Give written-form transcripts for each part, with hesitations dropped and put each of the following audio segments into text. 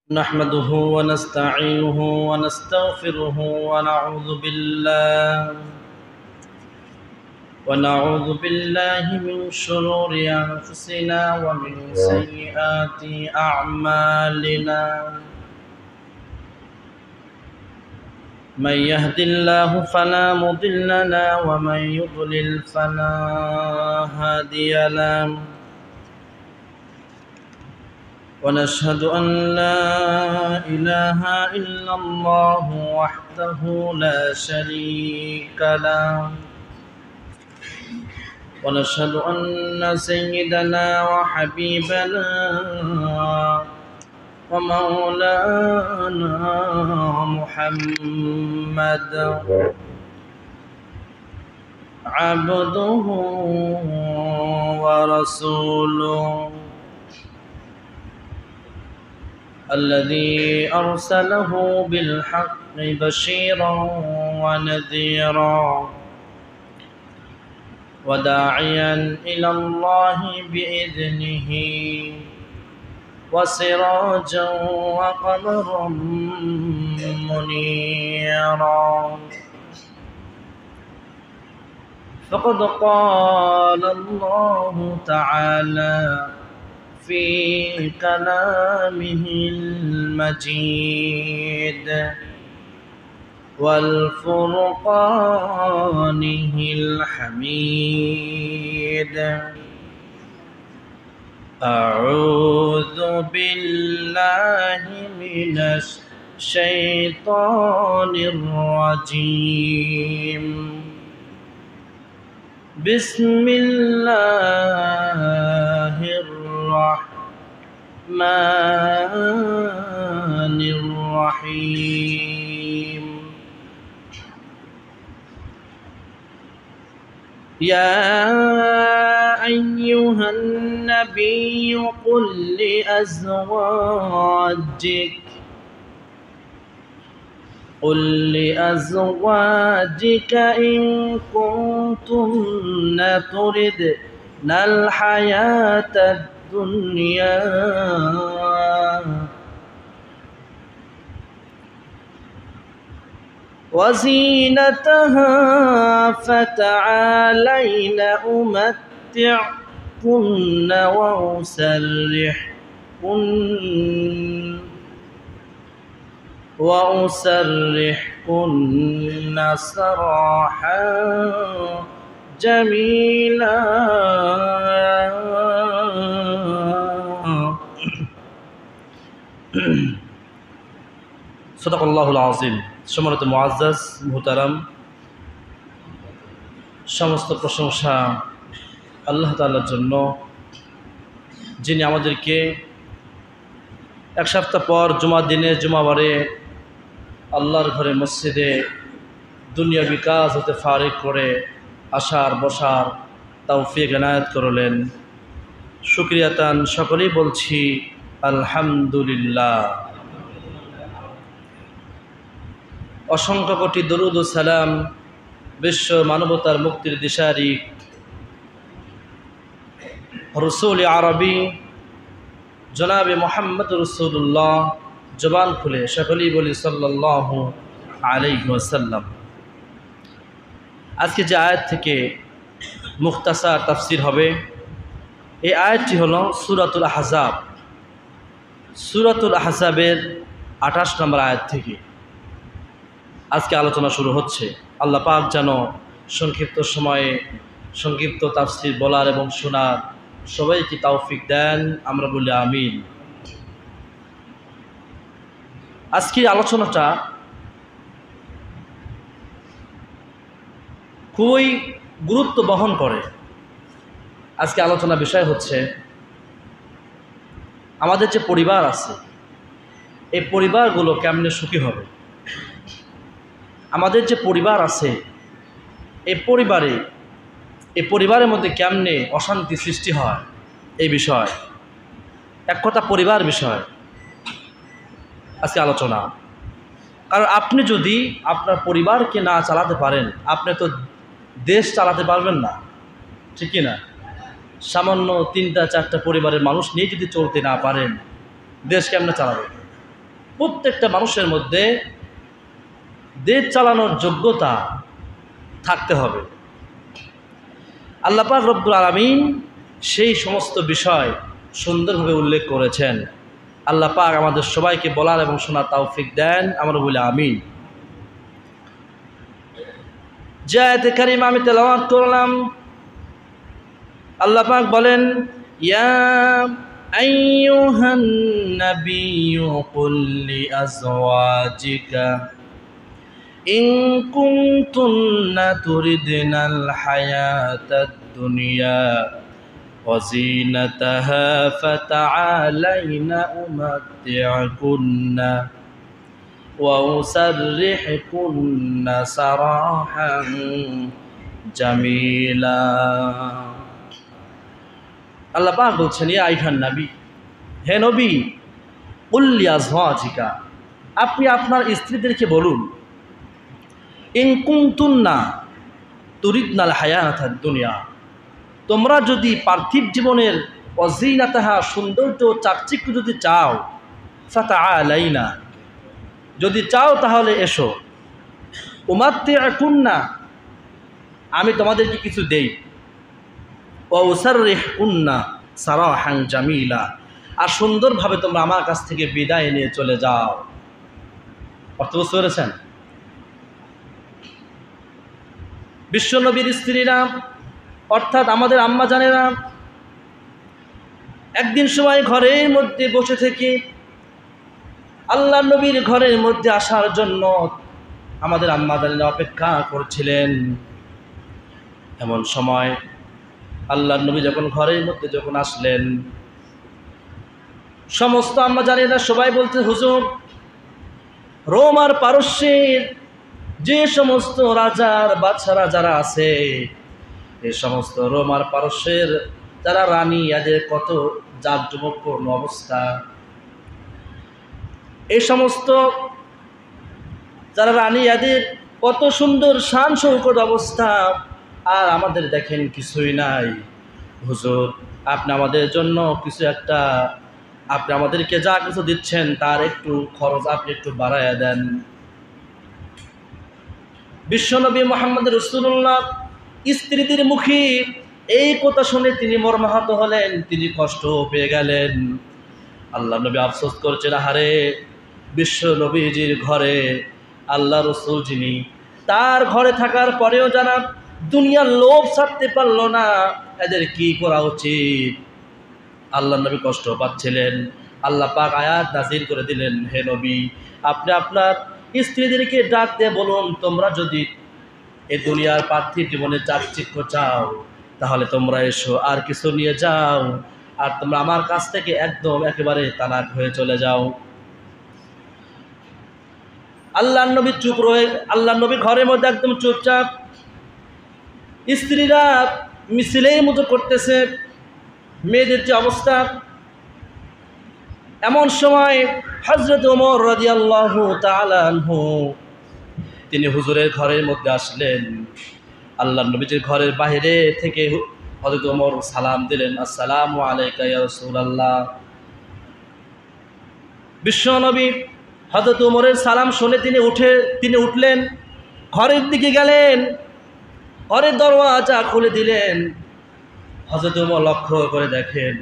نحمده ونستعينه ونستغفره ونعوذ بالله من شرور أنفسنا ومن سيئات أعمالنا. من يهد الله فلا مضل له ومن يضلل فلا هادي له. ونشهد أن لا إله إلا الله وحده لا شريك له. ونشهد أن سيدنا وحبيبنا ومولانا محمد عبده ورسوله الذي أرسله بالحق بشيرا ونذيرا وداعيا إلى الله بإذنه وسراجا وقمرا منيرا. فقد قال الله تعالى في كلامه المجيد والفرقانه الحميد. أعوذ بالله من الشيطان الرجيم. بسم الله الرحمن الرحيم. يا أيها النبي قل لأزواجك إن كنتن تردن الحياة الدنيا وزينتها فتعالين أمتعكن وأسرحكن سراحا جميلا. সদাকাল্লাহুল আযীম। সম্মানিত মুআজ্জাজ মুহতারাম, সমস্ত প্রশংসা আল্লাহ তাআলার জন্য, যিনি আমাদেরকে এক সপ্তাহ পর জুমার দিনে জুমাবারে আল্লাহর ঘরে মসজিদে দুনিয়াবি কাজ হতে ফারিগ করে আসার বসার তৌফিক এনায়েত করলেন। শুকরিয়াতান সকলেই বলছি আলহামদুলিল্লাহ। অসংখ্য কোটি দরুদ ও সালাম বিশ্ব মানবতার মুক্তির দিশারি রসুল আরবি জনাবে মুহাম্মদ রাসূলুল্লাহ জবান খুলে সকলেই বলি সাল্লাল্লাহু আলাইহি ওয়াসাল্লাম। আজকে যে আয়াত থেকে মুখতাসার তাফসির হবে, এই আয়াতটি হলো সূরাতুল আহজাব। সূরাতুল আহজাবের 28 নম্বর আয়াত থেকে আজকে আলোচনা শুরু হচ্ছে। আল্লাহ পাক যেন সংক্ষিপ্ত সময়ে সংক্ষিপ্ত তাফসির বলার এবং শোনার সবাইকে তৌফিক দেন, আমরা বলি আমিন। আজকের আলোচনাটা খুবই গুরুত্ব বহন করে। আজকে আলোচনা বিষয় হচ্ছে আমাদের যে পরিবার আছে, এই পরিবারগুলো কেমনে সুখী হবে। আমাদের যে পরিবার আছে, এই পরিবারের মধ্যে কেমনে অশান্তি সৃষ্টি হয়, এই বিষয় এক কথা পরিবার বিষয় আজকে আলোচনা। কারণ আপনি যদি আপনার পরিবারকে না চালাতে পারেন, আপনি তো দেশ চালাতে পারবেন না, ঠিক কি না? সামান্য 3টা 4টা পরিবারের মানুষ নিয়ে যদি চলতে না পারেন, দেশ কেমনে চালাবে? প্রত্যেকটা মানুষের মধ্যে দেশ চালানোর যোগ্যতা থাকতে হবে। আল্লাহ পাক রব্বুল আলামিন সেই সমস্ত বিষয় সুন্দরভাবে উল্লেখ করেছেন। আল্লাহ পাক আমাদের সবাইকে বলার এবং শোনার তৌফিক দেন, আমরা বলি আমিন। যে আয়াতে কারিমা আমি তেলাওয়াত করলাম, আল্লাহ পাক বলেন, ইয়া আইয়ুহান নাবিয়্যু কুল লিআজওয়াজিকা ইন কুনতুন্না তুরিদনাল হায়াতাদ দুনিয়া ওয়া যিনাতাহা ফাতাআলাইনা উমাত্তি'কুন্না ওয়া উসাররিহুকুন্না সারাহান জামিলা। আল্লাহ পাক বলছেন, ইয়া আইয়ুহান নবী, হে নবী, কুল লিআজওয়াজিকা, আপনি আপনার স্ত্রীদেরকে বলুন, ইন কুনতুন্না তুরিদনাল হায়াতাদ দুনিয়া, তোমরা যদি পার্থিব জীবনের ওয়াজিনাতাহা সৌন্দর্য চাকচিক্য যদি চাও, ফাতাআলাইনা, যদি চাও তাহলে এসো, উমাত্তি'কুন্না, আমি তোমাদেরকে কিছু দেই, ওয়া উসাররিহুকুন্না সারাহান জামিলা, আর সুন্দরভাবে তোমরা আমার কাছ থেকে বিদায় নিয়ে চলে যাও। অর্থ বুঝতে পেরেছেন? বিশ্বনবীর স্ত্রীরা অর্থাৎ আমাদের আম্মা জানেরা একদিন সময় ঘরের মধ্যে বসে থেকে আল্লাহ নবীর ঘরের মধ্যে আসার জন্য আমাদের আম্মা জানেরা অপেক্ষা করছিলেন। এমন সময় আল্লাহ নবী যখন ঘরের মধ্যে যখন আসলেন, সমস্ত আম্মা জানেরা সবাই বলতে, হুজুর, রোম আর পারস্যের যে সমস্ত রাজার বাদশারা যারা আছে, এই সমস্ত রোম আর পারস্যের যারা রানী, এদের কত জাঁকজমকপূর্ণ অবস্থা, এই সমস্ত যারা রানী এদের কত সুন্দর শান শৌকত অবস্থা, আর আমাদের দেখেন কিছুই নাই। হুজুর, আপনি আমাদের জন্য কিছু একটা, আপনি আমাদেরকে যা কিছু দিচ্ছেন তার একটু খরচ আপনি একটু বাড়াইয়া দেন। বিশ্বনবী মুহাম্মদ রাসূলুল্লাহ স্ত্রীদের মুখে এই কথা শুনে তিনি মর্মাহত হলেন, তিনি কষ্ট পেয়ে গেলেন। আল্লাহ নবী আফসোস করছেন, আহারে, বিশ্ব নবীজির ঘরে আল্লাহ রসুল যিনি, তার ঘরে থাকার পরেও যারা দুনিয়ার লোভ ছাড়তে পারল না, এদের কি করা উচিত? আল্লাহ নবী কষ্ট পাচ্ছিলেন। আল্লাহ পাক আয়াত নাজিল করে দিলেন, হে নবী, আপনি আপনার স্ত্রীদেরকে ডাক দিয়ে বলুন, তোমরা যদি এই দুনিয়ার পার্থিব জীবনে চাকচিক্য চাও তাহলে তোমরা এসো, আর কিছু নিয়ে যাও, আর তোমরা আমার কাছ থেকে একদম একেবারে তালাক হয়ে চলে যাও। আল্লাহ নবী চুপ রয়ে, আল্লাহ নবী ঘরের মধ্যে একদম চুপচাপ, স্ত্রীরা মিছিলের মতো করতেছে, মেয়েদের যে অবস্থা। এমন সময় হযরত ওমর রাদিয়াল্লাহু তাআলা আনহু তিনি হুজুরের ঘরের মধ্যে আসলেন। আল্লাহ নবীজির ঘরের বাইরে থেকে হযরত ওমর সালাম দিলেন, আসসালামু আলাইকা ইয়া রাসূলুল্লাহ। বিশ্বনবী হযরত ওমরের সালাম শুনে তিনি উঠলেন, ঘরের দিকে গেলেন, ঘরের দরওয়াজা খুলে দিলেন। হযরত ওমর লক্ষ্য করে দেখেন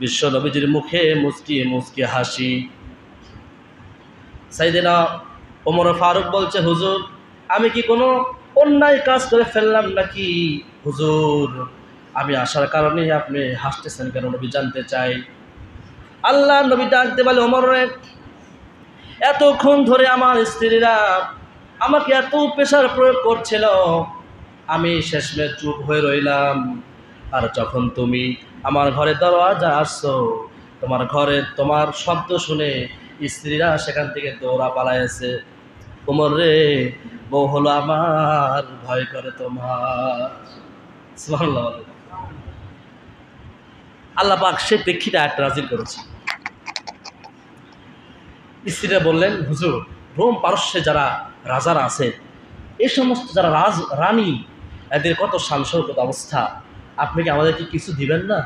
বিশ্বনবীজির মুখে মুচকি মুচকি হাসি। সাইয়েদনা ওমর ফারুক বলছে, হুজুর, আমি কি কোনো অন্যায় কাজ করে ফেললাম নাকি? হুজুর, আমি আসার কারণে আপনি হাসতেছেন কেন নবী জানতে চাই। আল্লাহ নবী ডাকতে বলে, ওমর রে, এতক্ষণ ধরে আমার স্ত্রীরা আমাকে এত প্রেশার প্রয়োগ করছিল, আমি শেষমেশ চুপ হয়ে রইলাম। আর যখন তুমি আমার ঘরে দরওয়াজা আসছো, তোমার ঘরে তোমার শব্দ শুনে স্ত্রীরা সেখান থেকে দৌড়া পালাইছে। ওমর রে, বউ হলো আমার, ভয় করে তোমার। সুবহানাল্লাহ। আল্লাহ পাক সে প্রেক্ষিতে একটা নাযিল করেছে। স্ত্রীরা বললেন, হুজুর, রোম পারস্যে যারা রাজারা আছে, এই সমস্ত যারা রানী, এদের কত শান শৌকত অবস্থা, আপনি কি আমাদেরকে কিছু দিবেন না?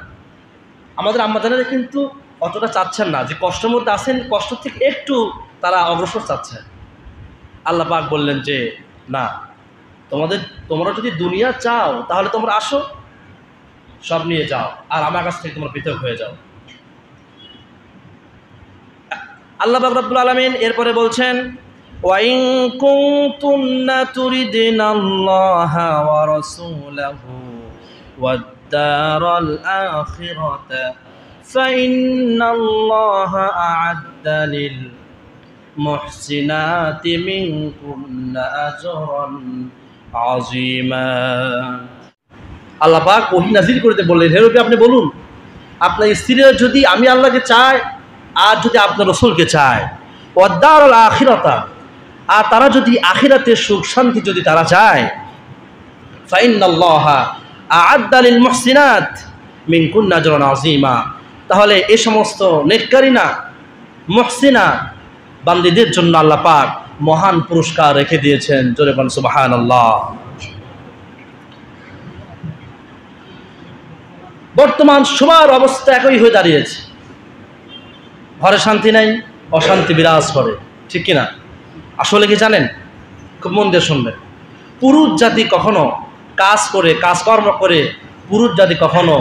আমাদের আম্মা জানেরা কিন্তু অতটা চাচ্ছেন না, যে কষ্টের মধ্যে আছেন কষ্ট থেকে একটু তারা অগ্রসর চাচ্ছেন। আল্লাহ পাক বললেন যে না, তোমরা যদি দুনিয়া চাও তাহলে তোমরা আসো, সব নিয়ে যাও, আর আমার কাছ থেকে তোমরা পৃথক হয়ে যাও। আল্লাহ পাক রব্বুল আলামিন এরপরে বলছেন ওয়াইন কুনতুন্না তুরিদিনাল্লাহা ওয়া রাসূলাহু ওয়াদ-দারাল আখিরাতা ফাইন্নাল্লাহা আ'আদ্দা লিল মুহসিনাতি মিনকুন্না আজরান আযীমা। আল্লাহ পাক ওহী নাযিল করতে বললেন, হে নবী আপনি বলুন, আপনার স্ত্রীরা যদি আমি আল্লাহকে চায় আর যদি আপনার রাসূলকে চায়, ওয়াদ-দারাল আখিরাতা, আর তারা যদি আখিরাতের সুখ শান্তি যদি তারা চায়, ফাইন্নাল্লাহা আ'আদ্দা লিল মুহসিনাত মিনকুন্না আজরান আযীমা, তাহলে এই সমস্ত নেককারিনা মুহসিনা বান্দীদের জন্য আল্লাহ পাক মহান পুরস্কার রেখে দিয়েছেন। জোরে বলেন সুবহানাল্লাহ। বর্তমান সবার অবস্থা একই হয়ে দাঁড়িয়েছে, ঘরে শান্তি নাই, অশান্তি বিরাজ করে, ঠিক কিনা? আসলে কি জানেন, খুব মন দিয়ে শুনবেন, পুরুষ জাতি কখনো কাজকর্ম করে পুরুষ জাতি কখনো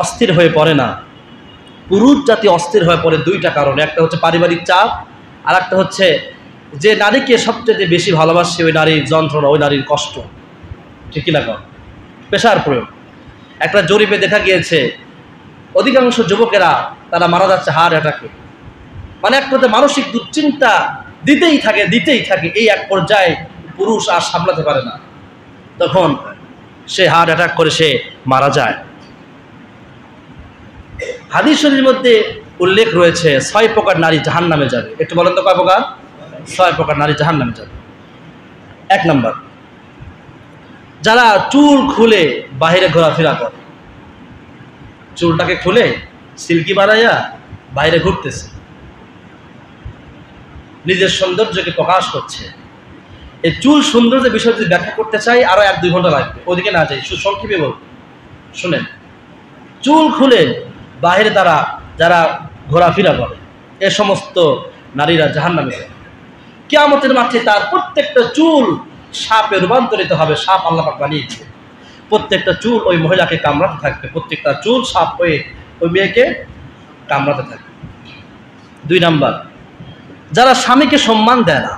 অস্থির হয়ে পড়ে না। পুরুষ জাতি অস্থির হয়ে পড়ে দুইটা কারণে, একটা হচ্ছে পারিবারিক চাপ, আর একটা হচ্ছে যে নারীকে সবচেয়ে বেশি ভালোবাসে ওই নারীর যন্ত্রণা, ওই নারীর কষ্ট, ঠিক কিনা? পেশার প্রয়োগ। একটা জরিপে দেখা গিয়েছে অধিকাংশ যুবকেরা তারা মারা যাচ্ছে হার্ট অ্যাটাকে, মানে এক কথায় মানসিক দুশ্চিন্তা দিতেই থাকে, এই এক পর্যায়ে পুরুষ আর সামলাতে পারে না, তখন সে হার্ট অ্যাটাক করে সে মারা যায়। হাদিস শরীফের মধ্যে উল্লেখ রয়েছে 6 প্রকার নারী জাহান্নামে যাবে। একটু বলেন তো কয় প্রকার? 6 প্রকার নারী জাহান্নামে যাবে। 1 নম্বর, যারা চুল খুলে বাইরে ঘোরাফেরা করে, চুলটাকে খুলে সিল্কি বানাইয়া বাইরে ঘুরতেছে, নিজের সৌন্দর্যকে প্রকাশ করছে। এই চুল সৌন্দর্যের বিষয় যদি ব্যাখ্যা করতে চাই আরো 1-2 ঘন্টা লাগবে, ওদিকে না যাই, সংক্ষেপে বলব। শুনেন, চুল খুলে বাইরে যারা ঘোরাফেরা করে এ সমস্ত নারীরা জাহান্নামে যাবে। কিয়ামতের মাঠে তার প্রত্যেকটা চুল সাপে রূপান্তরিত হবে। সাপ আল্লাহ পাক বানিয়েছে, প্রত্যেকটা চুল ওই মহিলাকে কামড়াতে থাকবে, প্রত্যেকটা চুল সাপ হয়ে ওই মেয়েকে কামড়াতে থাকবে। 2 নাম্বার, যারা স্বামীকে সম্মান দেয় না,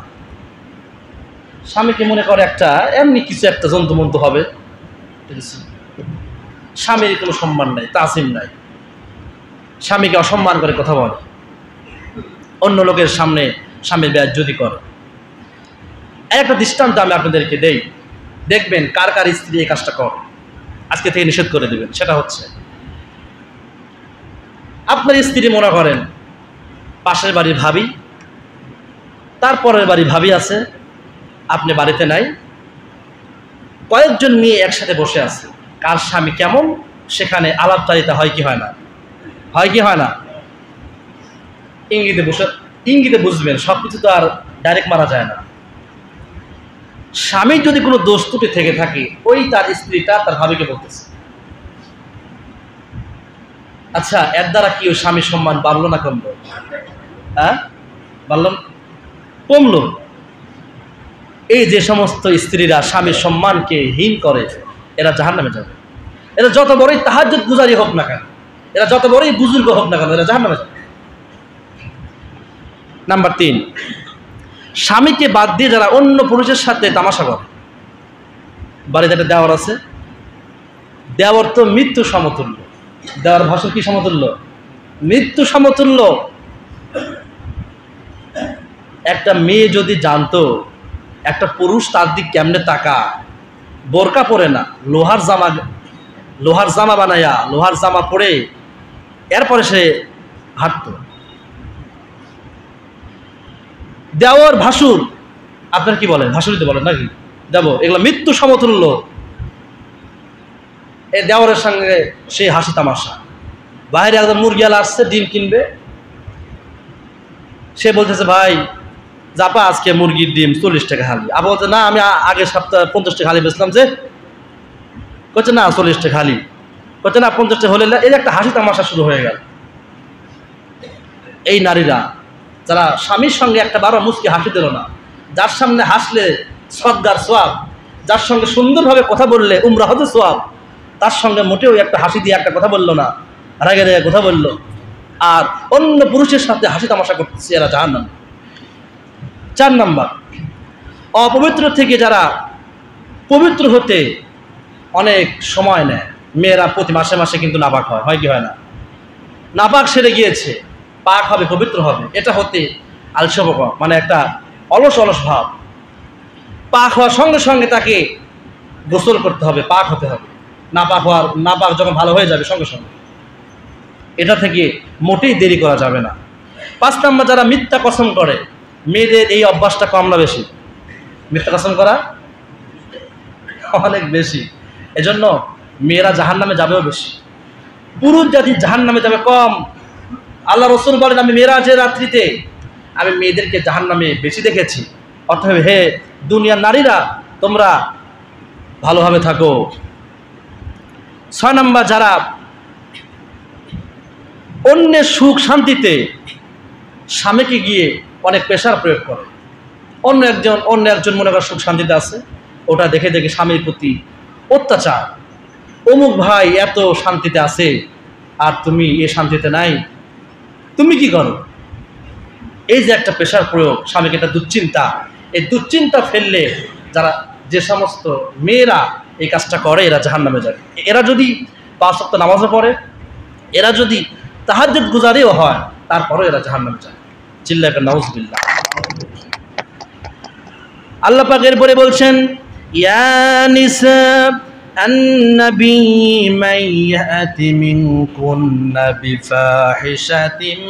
স্বামীকে মনে করে একটা এমনি কিছু একটা জন্তুমন্তু হবে, ঠিক আছে, স্বামীর কোনো সম্মান নাই, তাসিম নাই, স্বামীকে অসম্মান করে কথা বলে, অন্য লোকের সামনে স্বামীর বেয়াজ্জতি করে। একটা দৃষ্টান্ত আমি আপনাদেরকে দেই, দেখবেন কার কার স্ত্রী এই কাজটা করে, আজকে থেকে নিষেধ করে দেবেন। সেটা হচ্ছে, আপনার স্ত্রী মনে করেন পাশের বাড়ির ভাবি, তারপরের বাড়ির ভাবি আছে, আপনি বাড়িতে নাই, কয়েকজন মেয়ে একসাথে বসে আছে, কার স্বামী কেমন সেখানে আলাপচারিতা হয় কি হয় না? হয় কি হয় না? ইঙ্গিতে বুঝবেন, সবকিছু তো আর ডাইরেক্ট মারা যায় না। স্বামী যদি কোনো দোষ ত্রুটি থেকে থাকে, ওই তার স্ত্রীটা তার ভাবিকে বলতেছে। আচ্ছা, এর দ্বারা কি ওই স্বামীর সম্মান বাড়লো না কমলো? হ্যাঁ, বাড়লো কমলো? এই যে সমস্ত স্ত্রীরা স্বামীর সম্মানকে হীন করে, এরা জাহান্নামে যাবে। এরা যত বড়ই তাহাজ্জুদ গুজারি হোক না কেন, এরা যত বড়ই বুজুর্গ হোক না কেন, এরা জাহান্নামে যাবে। নাম্বার 3, স্বামীকে বাদ দিয়ে যারা অন্য পুরুষের সাথে তামাশা করে। বাড়িতে একটা দেওয়ার আছে, দেওয়ার তো মৃত্যু সমতুল্য। দেওয়ার ভাষা কি সমতুল্য? মৃত্যু সমতুল্য। একটা মেয়ে যদি জানতো একটা পুরুষ তার দিক কেমনে তাকায়, বোরকা পরে না, লোহার জামা বানায়া, লোহার জামা পরে এরপরে সে হাঁটতো। দেওয়ার ভাসুর, আপনার কি বলেন? ভাসুরিতে বলেন নাকি? দেব, এগুলো মৃত্যু সমতুল্য। এই দেওয়ারের সঙ্গে সে হাসি তামাশা। বাইরে একদম মুরগিয়ালা আসছে, ডিম কিনবে, সে বলতেছে ভাই জাপা আজকে মুরগির ডিম 40 টাকা হালি। আবার বলছে না, আমি আগের সপ্তাহে 50 টাকা হালি বেচলাম, যে করছে না 40 টাকা হালি, করছে না 50 টাকা হলে। এই একটা হাসি তামাশা শুরু হয়ে গেল। এই নারীরা যারা স্বামীর সঙ্গে একটা বারো মুচকি হাসি দিল না, যার সামনে হাসলে সদ্গার সোয়াব, যার সঙ্গে সুন্দরভাবে কথা বললে উমরা হতে সোয়াব, তার সঙ্গে মোটেও একটা হাসি দিয়ে একটা কথা বললো না, রাগে রেগে কথা বললো, আর অন্য পুরুষের সাথে হাসি তামাশা করতেছে, এরা জাহান্নাম। 4 নাম্বার, অপবিত্র থেকে যারা পবিত্র হতে অনেক সময় নেয়। মেয়েরা প্রতি মাসে মাসে কিন্তু নাপাক হয় কি হয় না? নাপাক সেরে গিয়েছে, পাক হবে, পবিত্র হবে, এটা হতে আলসবক, মানে একটা অলস অলস ভাব। পাক হওয়ার সঙ্গে সঙ্গে তাকে গোসল করতে হবে, পাক হতে হবে। নাপাক যখন ভালো হয়ে যাবে সঙ্গে সঙ্গে, এটা থেকে মোটেই দেরি করা যাবে না। 5 নাম্বার, যারা মিথ্যা কসম করে। মেয়েদের এই অভ্যাসটা কম না বেশি? মিথ্যা কসম করা অনেক বেশি, এজন্য মেয়েরা জাহান্নামে যাবেও বেশি, পুরুষ জাতি জাহান্নামে যাবে কম। আল্লাহ রসুল বলেন, আমি মেরাজের রাত্রিতে আমি মেয়েদেরকে জাহান্নামে বেশি দেখেছি। অতএব হে দুনিয়ার নারীরা, তোমরা ভালোভাবে থাকো। 6 নাম্বার, যারা অন্যের সুখ শান্তিতে স্বামীকে গিয়ে অনেক প্রেশার প্রয়োগ করে। অন্য একজন মনে কর সুখ শান্তিতে আছে, ওটা দেখে দেখে স্বামীর প্রতি অত্যাচার, অমুক ভাই এত শান্তিতে আছে আর তুমি এ শান্তিতে নাই, তুমি কি করো? এই যে একটা প্রেশার প্রয়োগ, স্বামীকে একটা দুশ্চিন্তা, এই দুশ্চিন্তা ফেললে যে সমস্ত মেয়েরা এই কাজটা করে, এরা জাহান্নামে যাবে। এরা যদি 5 ওয়াক্ত নামাজও পড়ে, এরা যদি তাহাজ্জুদ গুজারিও হয়, তারপরও এরা জাহান্নামে যায়। চিল্লাকে নাউজুবিল্লাহ। আল্লাহ পাক এরপরে বলছেন, ইয়া নিসা আন-নবী মান ইয়াতি মিনকুন্না বিফাহিশাতিন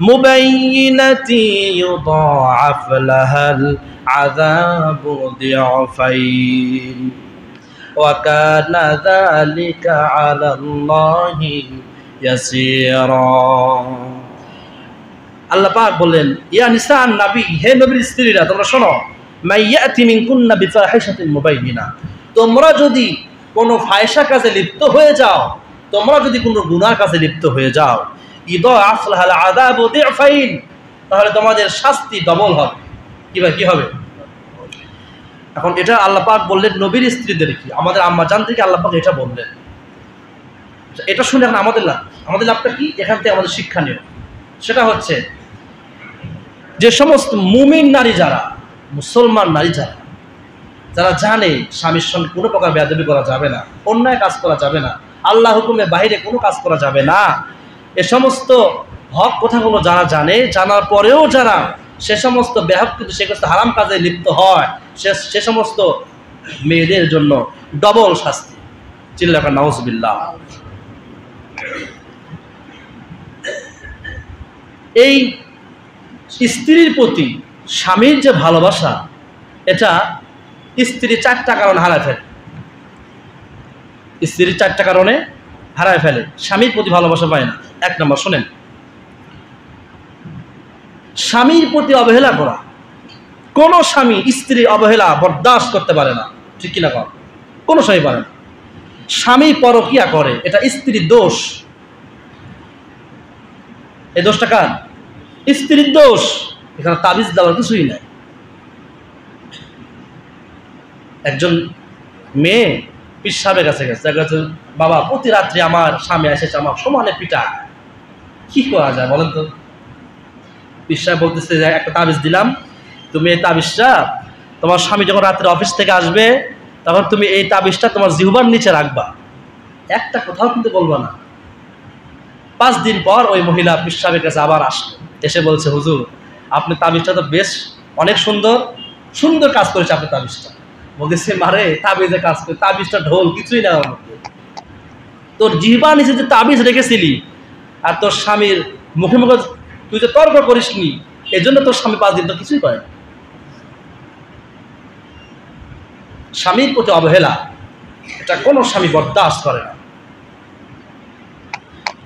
মুবাইয়িনাতিন ইউদাআফ লাহাল আযাবু দি'ফাইন ওয়া কানা যালিকা আলাল্লাহি ইয়াসীরা। আল্লাহ পাক বললেন, ইয়া নিসা আন-নবী, হে নবীর স্ত্রীরা, তোমরা শোনো, মাইয়াতি মিনকুন্না বিফাহিশাতিন মুবাইয়িনা, তোমরা যদি কোনো ফাহিশা কাজে লিপ্ত হয়ে যাও, তোমরা যদি কোনো গুনাহ কাজে লিপ্ত হয়ে যাও, ইদাআফ লাহাল আযাবু দি'ফাইন, তাহলে তোমাদের শাস্তি ডবল হবে। কি হবে? এখন এটা আল্লাহ পাক বললেন নবীর স্ত্রীদেরকে, আমাদের আম্মা জান থেকে আল্লাহ পাক এটা বললেন। এটা শুনে এখন আমাদের লাভটা কি? এখান থেকে আমাদের শিক্ষণীয় সেটা হচ্ছে, যে সমস্ত মুমিন নারী যারা, মুসলমান নারী যারা জানে স্বামীর সঙ্গে কোনো প্রকার বেয়াদবি করা যাবে না, অন্যায় কাজ করা যাবে না, আল্লাহ হুকুমের বাইরে কোনো কাজ করা যাবে না, এ সমস্ত হক কথাগুলো যারা জানে, জানার পরেও যারা সে সমস্ত বেহাক্কৃত, সে সমস্ত হারাম কাজে লিপ্ত হয়, সে সমস্ত মেয়েদের জন্য ডবল শাস্তি। চিল্লাকা নাউজুবিল্লাহ। এই স্ত্রীর প্রতি স্বামীর যে ভালোবাসা, এটা স্ত্রী 4টা কারণে হারায় ফেলে। স্ত্রী 4টা কারণে হারায় ফেলে, স্বামীর প্রতি ভালোবাসা পায় না। 1 নম্বর, শোনেন, স্বামীর প্রতি অবহেলা করা। কোনো স্বামী স্ত্রীর অবহেলা বরদাস্ত করতে পারে না, ঠিক কিনা কর? কোনো স্বামী পারে না। স্বামী পরকিয়া করে, এটা স্ত্রীর দোষ। এই দোষটা কার? স্ত্রীর দোষ। এখানে তাবিজ দেওয়ার কিছুই নাই। একজন মেয়ে পীর সাহেবের কাছে গেছে, বাবা প্রতি রাত্রে আমার স্বামী এসেছে, আমার সমানে পিটা, কি করা যায় বলেন তো? পীর সাহেব বলতেছে যে একটা তাবিজ দিলাম, তুমি এই তাবিজটা তোমার স্বামী যখন রাত্রে অফিস থেকে আসবে, তখন তুমি এই তাবিজটা তোমার জিহ্বার নিচে রাখবা, একটা কোথাও কিন্তু বলবা না। 5 দিন পর ওই মহিলা পীর সাহেবের কাছে আবার আসলো, এসে বলছে, হুজুর আপনি তাবিজটা তো বেশ অনেক সুন্দর কাজ করেছে আপনি তাবিজটা। বলতেছে, মারে তাবিজে কাজ করে, তাবিজটা ঢোল কিছুই না, তোর জিহ্বার নিচে যে তাবিজ রেখেছিলি আর তোর স্বামীর মুখে মুখে তুই যে তর্ক করিসনি, এই জন্য তোর স্বামী 5 দিন তো কিছুই করে। স্বামীর প্রতি অবহেলা, এটা কোনো স্বামী বরদাস্ত করে না।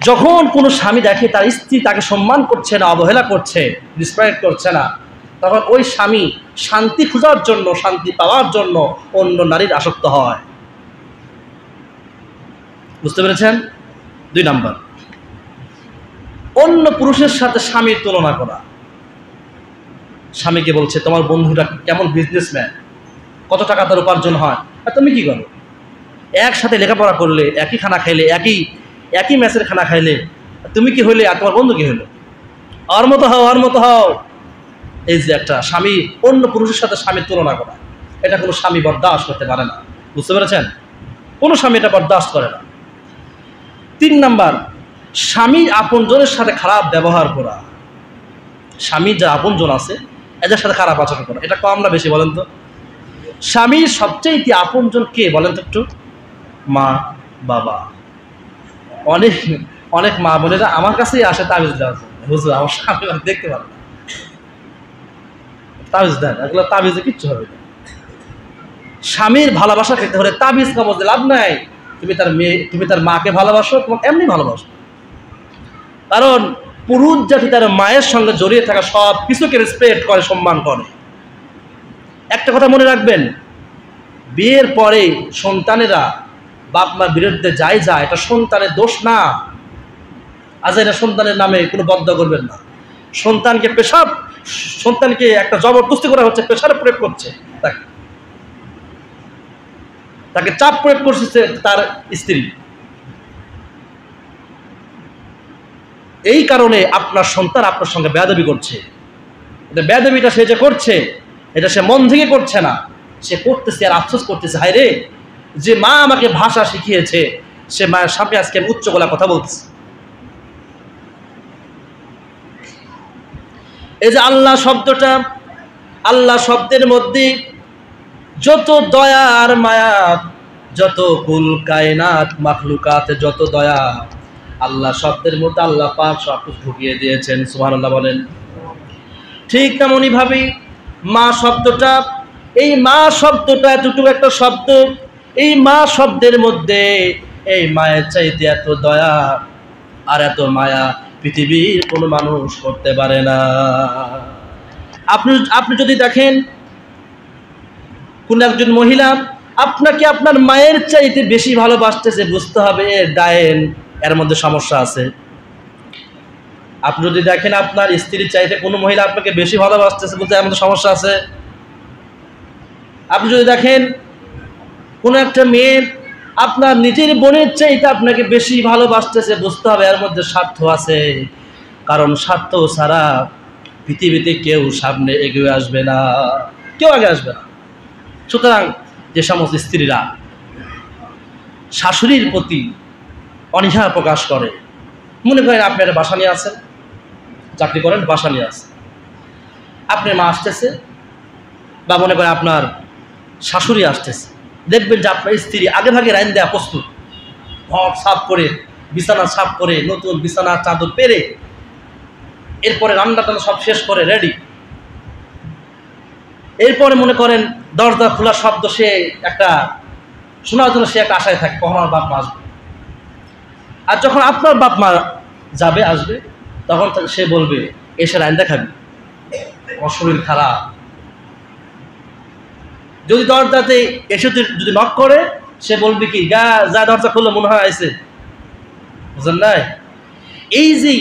যখন কোনো স্বামী দেখে তার স্ত্রী তাকে সম্মান করছে না, অবহেলা করছে, রেসপেক্ট করছে না, তখন ওই স্বামী শান্তি খোঁজার জন্য, শান্তি পাওয়ার জন্য অন্য নারীর আসক্ত হয়। বুঝতে পেরেছেন? 2 নম্বর, অন্য পুরুষের সাথে স্বামীর তুলনা করা। স্বামীকে বলছে তোমার বন্ধুটা কেমন বিজনেসম্যান, কত টাকা তার উপার্জন হয়, আর তুমি কি করো? একসাথে লেখাপড়া করলে, একই খানা খাইলে, একই ম্যাচের খানা খাইলে, তুমি কি হইলে আর তোমার বন্ধু কি হইলো? ওর মতো হও, ওর মতো হও। এই যে একটা স্বামী অন্য পুরুষের সাথে স্বামীর তুলনা করা, এটা কোনো স্বামী বরদাস্ত করতে পারে না। বুঝতে পেরেছেন? কোনো স্বামী এটা বরদাস্ত করে না। 3 নাম্বার, স্বামীর আপনজনের সাথে খারাপ ব্যবহার করা। স্বামীর যা আপনজন আছে এদের সাথে খারাপ আচরণ করা, এটা কম না বেশি বলেন তো? স্বামীর সবচেয়ে আপনজন কে বলেন তো একটু? মা বাবা। অনেক অনেক মা বোনেরা আমার কাছেই আসে তাবিজ দেওয়ার জন্য, হুজুর আমার স্বামী দেখতে পারে না, তাবিজ দেন। এগুলো তাবিজে কিচ্ছু হবে না। স্বামীর ভালোবাসা পেতে হলে তাবিজ কবজ লাভ নাই। তুমি তার মাকে ভালোবাসো, তোমাকে এমনি ভালোবাসো। কারণ পুরুষ জাতি তার মায়ের সঙ্গে জড়িয়ে থাকা সব কিছুকে রেসপেক্ট করে, সম্মান করে। একটা কথা মনে রাখবেন, বিয়ের পরে সন্তানেরা বাপ মার বিরুদ্ধে যায়, এটা সন্তানের দোষ না। আজ এটা সন্তানের নামে কোনো বদদোয়া করবেন না। সন্তানকে একটা জবরদস্তি করা হচ্ছে, প্রেশার প্রয়োগ করছে, তাকে চাপ প্রয়োগ করছে তার স্ত্রী। এই কারণে আপনার সন্তান আপনার সঙ্গে বেয়াদবি করছে। বেয়াদবিটা সে যে করছে, এটা সে মন থেকে করছে না, সে করতেছে আর আফসোস করতেছে, হায় রে, যে মা আমাকে ভাষা শিখিয়েছে সে মায়ের সামনে আজকে আমি উচ্চ গলা কথা বলতেছি। এই যে আল্লাহ শব্দটা, আল্লাহ শব্দের মধ্যে যত দয়া আর মায়া, যত কুল কায়নাত মাখলুকাত যত দয়া, আল্লাহ শব্দের মধ্যে আল্লাহ পাক সব কিছু ঢুকিয়ে দিয়েছেন। সুবহানাল্লাহ বলেন। ঠিক তেমনই ভাবে মা শব্দটা, এই মা শব্দটা এতটুকু একটা শব্দ, এই মা শব্দের মধ্যে এই মায়ের চাইতে এত দয়া আর এত মায়া পৃথিবীর কোনো মানুষ করতে পারে না। আপনি যদি দেখেন কোন একজন মহিলা আপনাকে আপনার মায়ের চাইতে বেশি ভালোবাসতেছে, বুঝতে হবে এর ডায়েন, এর মধ্যে সমস্যা আছে। আপনি যদি দেখেন আপনার স্ত্রীর চাইতে কোনো মহিলা আপনাকে বেশি ভালোবাসতেছে, বুঝতে এর মধ্যে সমস্যা আছে। আপনি যদি দেখেন কোনো একটা মেয়ে আপনার নিজের বোনের চাইতে আপনাকে বেশি ভালোবাসতেছে, বুঝতে হবে এর মধ্যে স্বার্থ আছে। কারণ স্বার্থ ছাড়া পৃথিবীতে কেউ সামনে এগিয়ে আসবে না, কেউ আগে আসবে না। সুতরাং যে সমস্ত স্ত্রীরা শাশুড়ির প্রতি অনীহা প্রকাশ করে, মনে করেন আপনি একটা বাসা নিয়ে আছেন, চাকরি করেন, বাসা নিয়ে আছেন, আপনার মা আসতেছে বা মনে করেন আপনার শাশুড়ি আসতেছে, দেখবেন যে আপনার স্ত্রী আগে ভাগে রাইন দেয়া প্রস্তুত, ঘর সাফ করে, বিছানা সাফ করে, নতুন বিছানার চাদর পেরে, এরপরে রান্না টান্না সব শেষ করে রেডি। এরপরে মনে করেন দরজা খোলার শব্দ সে একটা শোনার জন্য সে একটা আশায় থাকে, কখন আমার বাপ মা আসবে। আর যখন আপনার বাপ মা যাবে আসবে, তখন সে বলবে এসে রাইন দেখাবি, আমার শরীর খারাপ। যদি দরজাতে এসে যদি নক করে, সে বলবে কি যা দরজা খুললো মনে হয় আইছে, বুঝলেন নাই? এই যে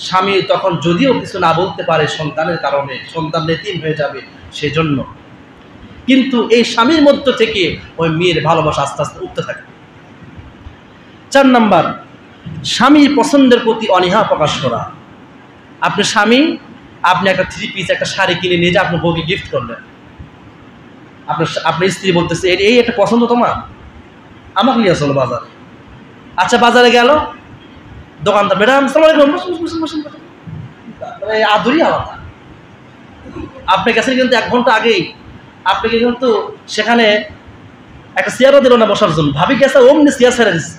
স্বামী তখন যদিও কিছু না বলতে পারে সন্তানের কারণে, সন্তান এতিম হয়ে যাবে সেজন্য, কিন্তু এই স্বামীর মধ্য থেকে ওই মেয়ের ভালোবাসা আস্তে আস্তে উঠতে থাকে। 4 নাম্বার, স্বামীর পছন্দের প্রতি অনীহা প্রকাশ করা। আপনার স্বামী, আপনি একটা 3 পিস একটা শাড়ি কিনে নিয়ে যে আপনার বউকে গিফট করলেন, আপনার স্ত্রী বলতেছে এই একটা পছন্দ তোমার, আমাকে নিয়ে আসলো বাজারে। আচ্ছা বাজারে গেল, দোকানদার ম্যাডাম সালাম আদুরি আলাদা। আপনার কাছে কিন্তু 1 ঘন্টা আগেই আপনাকে কিন্তু সেখানে একটা চেয়ারও দিল না বসার জন্য, ভাবি গেছে অমনি চেয়ার ছেড়ে দিচ্ছে।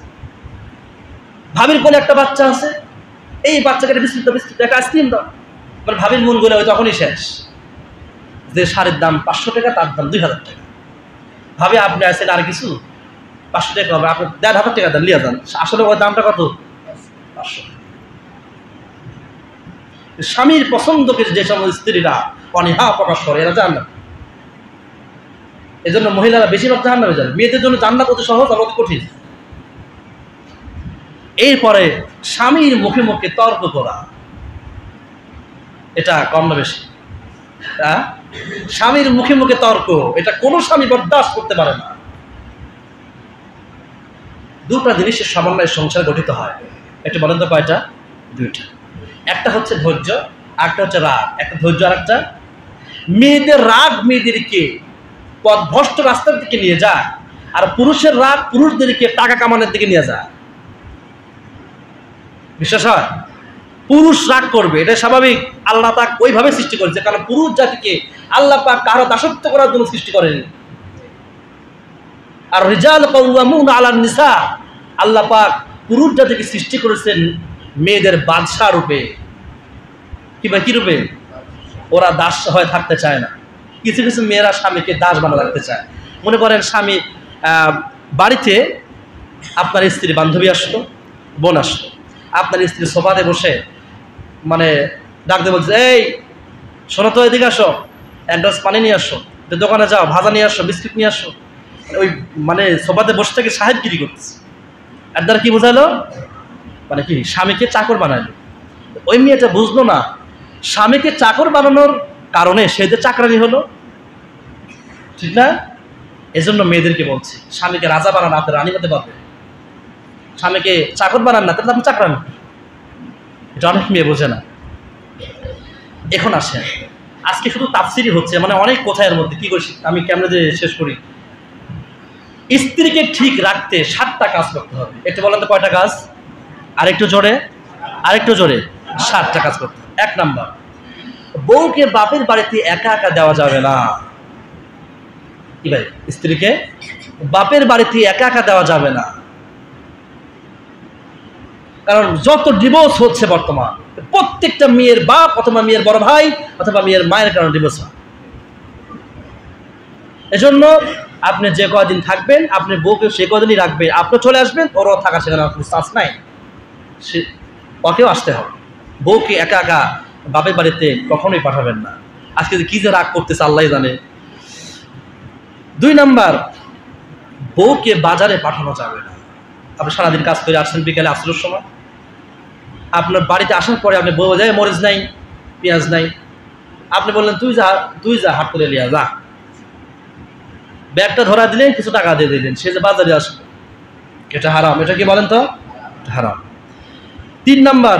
ভাবির কোলে একটা বাচ্চা আছে, এই বাচ্চাকে একটা বিস্কুট একটা আইসক্রিম দাও, মানে ভাবির মন গলে ওই তখনই শেষ। যে শাড়ির দাম 500 টাকা, তার দাম 2000 টাকা। ভাবি আপনি আছেন আর কিছু 500 টাকা হবে, আপনি 1500 টাকা দেন, লিয়া যান। আসলে ওই দামটা কত? 500। স্বামীর পছন্দকে যে সমস্ত স্ত্রীরা অনীহা প্রকাশ করে এরা জান্নাত। এই জন্য মহিলারা বেশিরভাগ জাহান্নামে যায়। মেয়েদের জন্য জান্নাত অতি সহজ আর অতি কঠিন। এরপরে স্বামীর মুখে মুখে তর্ক করা। এটা কম না বেশি? স্বামীর মুখে মুখে তর্ক, এটা কোনো স্বামী বরদাস্ত করতে পারে না। দুটা জিনিসের সমন্বয়ে সংসার গঠিত হয়। একটু বলেন তো কয়টা? দুইটা। একটা হচ্ছে ধৈর্য, একটা হচ্ছে রাগ। একটা ধৈর্য আর একটা মেয়েদের রাগ মেয়েদেরকে পথভ্রষ্ট রাস্তার দিকে নিয়ে যায়, আর পুরুষের রাগ পুরুষদেরকে টাকা কামানোর দিকে নিয়ে যায়। বিশ্বাস হয়? পুরুষ রাগ করবে, এটা স্বাভাবিক। আল্লাহ পাক ওইভাবে সৃষ্টি করেছে, কারণ পুরুষ জাতিকে আল্লাহ পাক কারো দাসত্ব করার জন্য সৃষ্টি করেনি। আর রিজাল কাওয়ামুনা আলান নিসা, আল্লাহ পাক পুরুষ জাতিকে সৃষ্টি করেছেন মেয়েদের বাদশা রূপে। কি রূপে? ওরা দাস হয়ে থাকতে চায় না। কিছু কিছু মেয়েরা স্বামীকে দাস বানা রাখতে চায়। মনে করেন স্বামী বাড়িতে, আপনার স্ত্রী বান্ধবী আসলো, বোন আসলো, আপনার স্ত্রী সোফাতে বসে মানে ডাকতে বলছে, এই শোনো তো, এদিকে আসো, এক গ্লাস পানি নিয়ে আসো, দোকানে যাও, ভাজা নিয়ে আসো, বিস্কুট নিয়ে আসো। ওই মানে সোফাতে বসে থেকে সাহেবগিরি করতেছে। এর দ্বারা কি বোঝালো? মানে কি, স্বামীকে চাকর বানাইলো। ওই মেয়েটা বুঝলো না স্বামীকে চাকর বানানোর কারণে সে যে চাকরানি হলো, ঠিক না? এজন্য মেয়েদেরকে বলছি, স্বামীকে রাজা বানান, আপনি রানী হতে পারবে। স্বামীকে চাকর বানান না, তাহলে আপনি চাকরানি। এটা অনেক মেয়ে বোঝে না। এখন আসেন, আজকে শুধু তাফসিরই হচ্ছে, মানে অনেক কথার মধ্যে কি করি, আমি কেমনে যে শেষ করি। স্ত্রীকে ঠিক রাখতে 7টা কাজ করতে হবে। একটু বলেন তো কয়টা কাজ? আরেকটু জোরে, 7টা কাজ করতে হবে। 1 নাম্বার, বউকে বাপের বাড়িতে একা একা দেওয়া যাবে না। কি ভাই? স্ত্রীকে বাপের বাড়িতে একা একা দেওয়া যাবে না। কারণ যত ডিভোর্স হচ্ছে বর্তমান, প্রত্যেকটা মেয়ের বাপ অথবা মেয়ের বড় ভাই অথবা মেয়ের মায়ের কারণে ডিভোর্স হয়। এজন্য আপনি যে কদিন থাকবেন, আপনি বউকে সে কদিনই রাখবেন। আপনি চলে আসবেন, ওরও থাকার সেখানে কোনো চান্স নাই, সে ওকেও আসতে হবে। বউকে একা একা বাপের বাড়িতে কখনোই পাঠাবেন না। আজকে কি যে রাগ করতেছে আল্লাহ জানে। 2 নাম্বার, বউকে বাজারে পাঠানো যাবে না। আপনি সারাদিন কাজ করে আসছেন, বিকেলে আসরের সময় আপনার বাড়িতে আসার পরে আপনি বউ যায়, মরিচ নাই, পেঁয়াজ নাই, আপনি বললেন তুই যা হাট করে লিয়া যা, ব্যাগটা ধরা দিলেন, কিছু টাকা দিয়ে দিলেন, সে যে বাজারে আসবে, এটা হারাম। এটা কি বলেন তো? হারাম। 3 নাম্বার,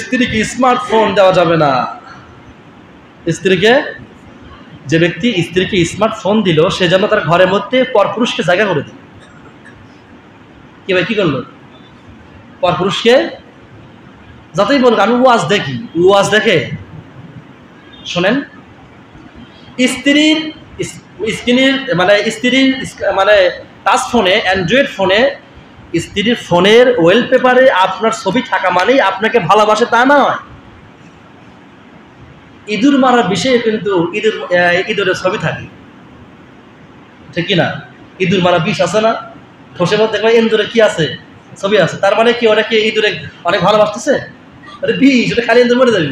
স্ত্রীকে স্মার্টফোন দেওয়া যাবে না। স্ত্রীকে, যে ব্যক্তি স্ত্রীকে স্মার্টফোন দিল, সে যেন তার ঘরের মধ্যে পরপুরুষকে জায়গা করে দিল। কি ভাই, কি করলো? পরপুরুষকে যতই বলুক আমি ওয়াজ দেখি, ওয়াজ দেখে শোনেন, স্ত্রীর স্ক্রিনের মানে স্ত্রীর মানে টাচ ফোনে, অ্যান্ড্রয়েড ফোনে, স্ত্রীর ফোনের ওয়েলপেপারে আপনার ছবি থাকা মানেই আপনাকে ভালোবাসে তা নয়। ইঁদুর মারার বিষয়ে কিন্তু ইঁদুরের ছবি থাকে, ঠিক কিনা? ইঁদুর মারা বিষ আছে না, ঠোসের মধ্যে দেখবেন ইঁদুরে কি আছে, ছবি আছে। তার মানে কি, ওরা কি ইঁদুরে অনেক ভালোবাসতেছে? আরে বিষ, ওটা খালি ইঁদুর মরে যাবে।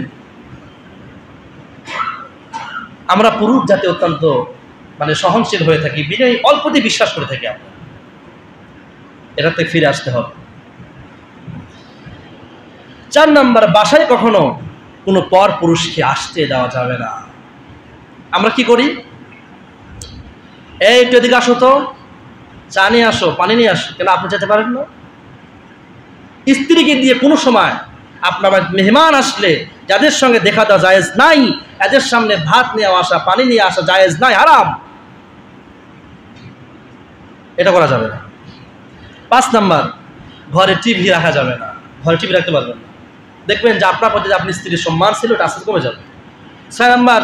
আমরা পুরুষ জাতি অত্যন্ত মানে সহনশীল হয়ে থাকি, বিনয়ী, অল্পতে বিশ্বাস করে থাকি। আমরা এটা থেকে ফিরে আসতে হবে। 4 নাম্বার, বাসায় কখনো কোনো পর পুরুষকে আসতে দেওয়া যাবে না। আমরা কি করি? এই একটু এদিকে আসো তো, চা নিয়ে আসো, পানি নিয়ে আসো। কেন আপনি যেতে পারেন না? স্ত্রীকে দিয়ে কোনো সময় আপনার মেহমান আসলে যাদের সঙ্গে দেখা দেওয়া জায়েজ নাই, এদের সামনে ভাত নিয়ে আসা, পানি নিয়ে আসা জায়েজ নাই, হারাম। এটা করা যাবে না। 5 নাম্বার, ঘরে টিভি রাখা যাবে না। ঘরে টিভি রাখতে পারবেন না, দেখবেন যে আপনার প্রতি আপনি স্ত্রীর সম্মান ছিল এটা আস্তে কমে যাবে। 6 নাম্বার,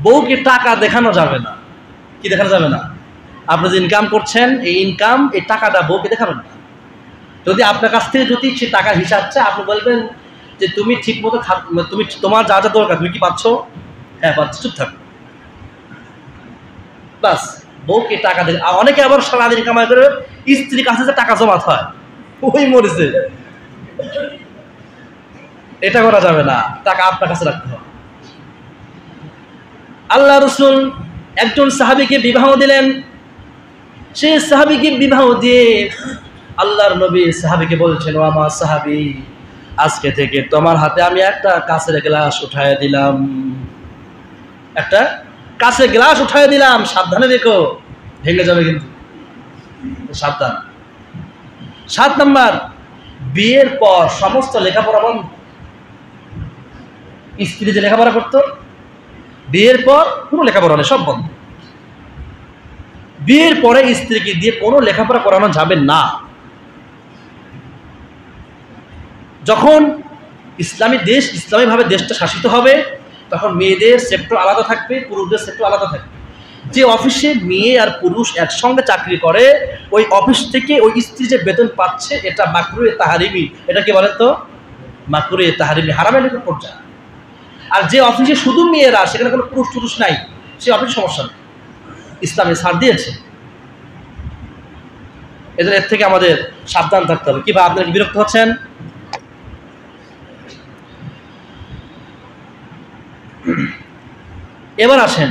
বউকে টাকা দেখানো যাবে না। কি দেখানো যাবে না? আপনি যে ইনকাম করছেন, এই ইনকাম, এই টাকাটা বউকে দেখাবেন না। যদি আপনার কাছ থেকে যদি সে টাকার হিসাব চায়, আপনি বলবেন যে তুমি ঠিক মতো তুমি তোমার যা যা দরকার তুমি কি পাচ্ছ? হ্যাঁ পাচ্ছ, চুপ থাকো, বাস। বউকে টাকা দেবে। অনেকে আবার সারাদিন কামাই করে স্ত্রীর কাছে যে টাকা জমা হয়, ওই মরেছে। এটা করা যাবে না, টাকা আপনার কাছে রাখতে হবে। আল্লাহ রাসূল একজন সাহাবীকে বিবাহ দিলেন। সেই সাহাবীকে বিবাহ দিয়ে আল্লাহর নবী সাহাবীকে বলছেন, ও আমার সাহাবী, আজকে থেকে তোমার হাতে আমি একটা কাঁচের গ্লাস উঠায় দিলাম, একটা কাঁচের গ্লাস উঠায় দিলাম, সাবধানে রেখো, ভেঙে যাবে কিন্তু, সাবধান। 7 নাম্বার, বিয়ের পর সমস্ত লেখাপড়া বন্ধ। স্ত্রী যে লেখাপড়া করতো, বিয়ের পর কোনো লেখাপড়া নেই, সব বন্ধ। বিয়ের পরে স্ত্রীকে দিয়ে কোনো লেখাপড়া করানো যাবে না। যখন ইসলামী দেশ, ইসলামীভাবে দেশটা শাসিত হবে, তখন মেয়েদের সেক্টর আলাদা থাকবে, পুরুষদের সেক্টর আলাদা থাকবে। যে অফিসে মেয়ে আর পুরুষ একসঙ্গে চাকরি করে, ওই অফিস থেকে ওই স্ত্রী যে বেতন পাচ্ছে, এটা মাকরুহে তাহরিমি। এটা কি বলেন তো? মাকরুহে তাহরিমি, হারামের নিকট পর্যায়ে। আর যে অফিসে শুধু মেয়েরা, সেখানে কোনো পুরুষ টুরুষ নাই, সে অফিসে সমস্যা নেই, ইসলামে ছাড় দিয়েছে। এদের এর থেকে আমাদের সাবধান থাকতে হবে। কি বা আপনারা কি বিরক্ত হচ্ছেন? এবার আসেন,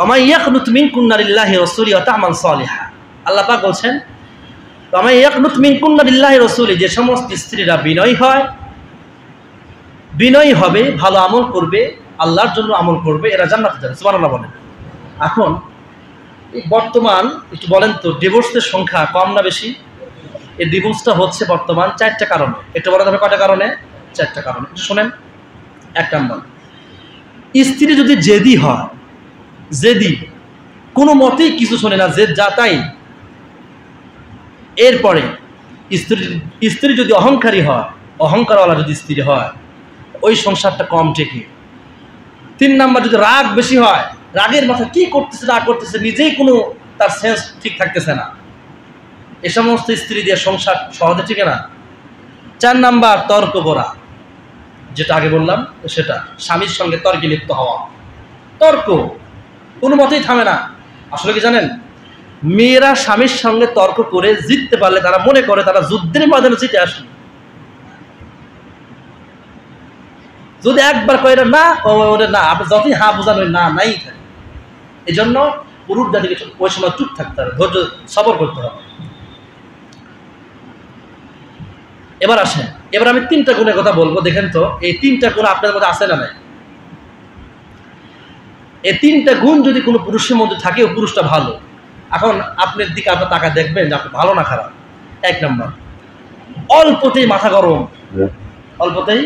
ওমাই ইয়াকনুত মিনকুন্না লিল্লাহি রাসূলি ওয়া তা'মাল সালিহা। আল্লাহ পাক বলছেন, ওমাই ইয়াকনুত মিনকুন্না লিল্লাহি রাসূলি, যে সমস্ত স্ত্রীরা বিনয়ী হয়, বিনয়ী হবে, ভালো আমল করবে, আল্লাহর জন্য আমল করবে, এরা জান্নাতে যাবে। সুবহানাল্লাহ বলেন। এখন এই বর্তমান একটু বলেন তো, ডিভোর্সের সংখ্যা কম না বেশি? এই ডিভোর্সটা হচ্ছে বর্তমান 4টা কারণে। একটু বলা যাবে কয়টা কারণে? 4টা কারণে। একটু শোনেন। 1 নম্বর, স্ত্রী যদি জেদি হয়, জেদি, কোনো মতেই কিছু শোনে না, জেদ যা তাই। এরপরে স্ত্রী যদি অহংকারী হয়, অহংকারওয়ালা যদি স্ত্রী হয়, ওই সংসারটা কম টেকে। 3 নাম্বার, যদি রাগ বেশি হয়, রাগের মাথা কি করতেছে না করতেছে, নিজেই কোনো তার সেন্স ঠিক থাকতেছে না, এ সমস্ত স্ত্রী দিয়ে সংসার সহজে টিকে না। 4 নাম্বার, তর্ক করা, যেটা আগে বললাম সেটা, স্বামীর সঙ্গে তর্কে লিপ্ত হওয়া। তর্ক কোনো মতেই থামে না। আসলে কি জানেন, মেয়েরা স্বামীর সঙ্গে তর্ক করে জিততে পারলে তারা মনে করে তারা যুদ্ধের ময়দানে জিতে আসে। যদি একবার কয় না, ওরে না, আপনি যতই হা বোঝান, না নাই থাকে। এই জন্য পুরুষ জাতিকে ওই সময় চুপ থাকতে হবে, ধৈর্য সবর করতে হবে। এবার আসেন, এবার আমি 3টা গুণের কথা বলবো। দেখেন তো, এই 3টা গুণ আপনার মধ্যে আছে না নাই? এই 3টা গুণ যদি কোনো পুরুষের মধ্যে থাকে, ও পুরুষটা ভালো। এখন আপনার দিকে আপনার টাকা দেখবেন যে আপনি ভালো না খারাপ। 1 নম্বর, অল্পতেই মাথা গরম, অল্পতেই,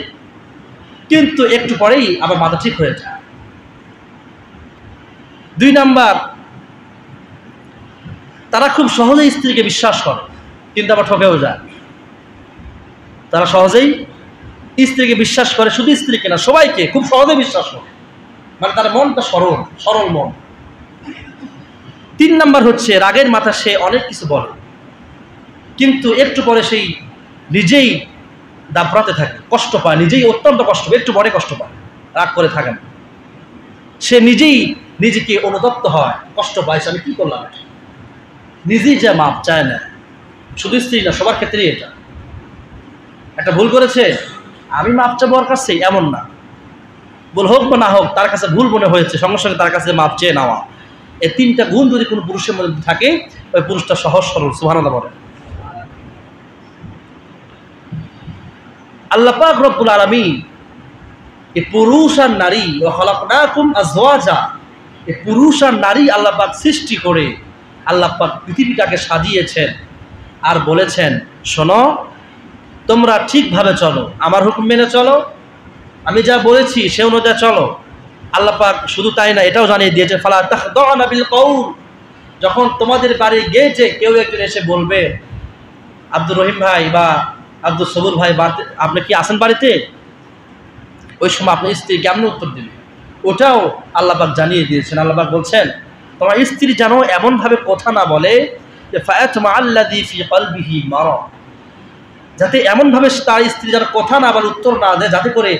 কিন্তু একটু পরেই আবার মাথা ঠিক হয়ে যায়। 2 নাম্বার, তারা খুব সহজেই স্ত্রীকে বিশ্বাস করে, কিন্তু আবার ঠকেও যায়। তারা সহজেই স্ত্রীকে বিশ্বাস করে, শুধু স্ত্রীকে না, সবাইকে খুব সহজে বিশ্বাস করে, মানে তার মনটা সরল মন। 3 নাম্বার হচ্ছে, রাগের মাথা সে অনেক কিছু বলে, কিন্তু একটু পরে সেই নিজেই দাপড়াতে থাকে, কষ্ট পায়, নিজেই অত্যন্ত কষ্ট পায়, একটু পরে কষ্ট পায়, রাগ করে থাকে না। সে নিজেই নিজেকে অনুতপ্ত হয়, কষ্ট পায়, আমি কি করলাম, নিজেই যা মাপ চায় না। শুধু স্ত্রী না, সবার ক্ষেত্রেই এটা। একটা ভুল করেছে, আমি মাপ চাবো ওর কাছে, এমন না, ভুল হোক বা না হোক, তার কাছে ভুল মনে হয়েছে, সঙ্গে সঙ্গে তার কাছে মাপ চেয়ে নেওয়া। এই 3টা গুণ যদি কোনো পুরুষের মধ্যে থাকে, ওই পুরুষটা সহজ সরল। সুবহানাল্লাহ বলেন। আল্লাহ পাক রব্বুল আলামিন এই পুরুষ আর নারী, ওয়া খালাকনাকুম আজওয়াজা, এই পুরুষ আর নারী আল্লাহ পাক সৃষ্টি করে আল্লাহ পাক পৃথিবীটাকে সাজিয়েছেন, আর বলেছেন, শোনো, তোমরা ঠিকভাবে চলো, আমার হুকুম মেনে চলো, আমি যা বলেছি সে অনুযায়ী চলো। আল্লাহ পাক শুধু তাই না, এটাও জানিয়ে দিয়েছে, ফালা তাখদাউনা বিল কওল, যখন তোমাদের বাড়ি গেছে কেউ একজন এসে বলবে, আব্দুর রহিম ভাই বা আব্দুল সবুর ভাই, আপনি কি আসেন বাড়িতে, ওই সময় আপনি স্ত্রী কেমন উত্তর দিবেন, ওটাও আল্লাহ পাক জানিয়ে দিয়েছেন। আল্লাহ পাক বলছেন, তোমার স্ত্রী যেন এমনভাবে কথা না বলে যে ফায়াতমা আল্লাযী ফী কলবিহি মারাদ, যাতে এমনভাবে তার স্ত্রী যেন কথা না বলে, উত্তর না দেয়, যাতে করে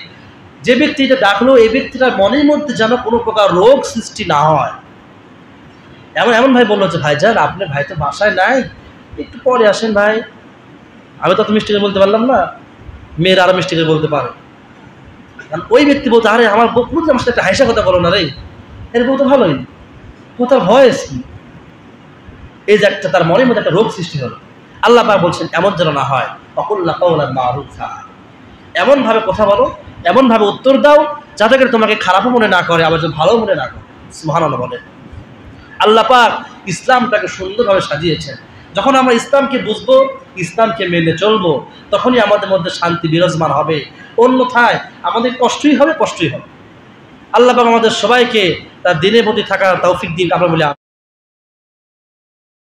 যে ব্যক্তিটা ডাকলো এই ব্যক্তিটার মনের মধ্যে যেন কোনো প্রকার রোগ সৃষ্টি না হয়। এমন ভাই বললো যে, ভাইজান আপনার ভাই তো বাসায় নাই, একটু পরে আসেন ভাই। আমি তো মিষ্টি করে বলতে পারলাম না, মেয়েরা আরো মিষ্টি করে বলতে পারে। কারণ ওই ব্যক্তি বলতে, আরে আমার বউ আমার সাথে একটা হাইসা কথা বলো না রে, এর বউ তো ভালোই, কোথাও ভয়েস কি, এই যে একটা তার মনের মধ্যে একটা রোগ সৃষ্টি হলো। আল্লাহ পাক বলছেন এমন যেন না হয়। ওয়াকুল্লা কাওলান মারুফা, এমনভাবে কথা বলো, এমনভাবে উত্তর দাও যাতে করে তোমাকে খারাপও মনে না করে, আবার ভালো মনে না করে। সুবহানাল্লাহ বলে। আল্লাহ পাক ইসলামটাকে সুন্দরভাবে সাজিয়েছেন। যখন আমরা ইসলামকে বুঝবো, ইসলামকে মেনে চলবো, তখনই আমাদের মধ্যে শান্তি বিরাজমান হবে। অন্যথায় আমাদের কষ্টই হবে। আল্লাহ পাক আমাদের সবাইকে তার দ্বীনের প্রতি থাকার তৌফিক দিন। আমরা বলি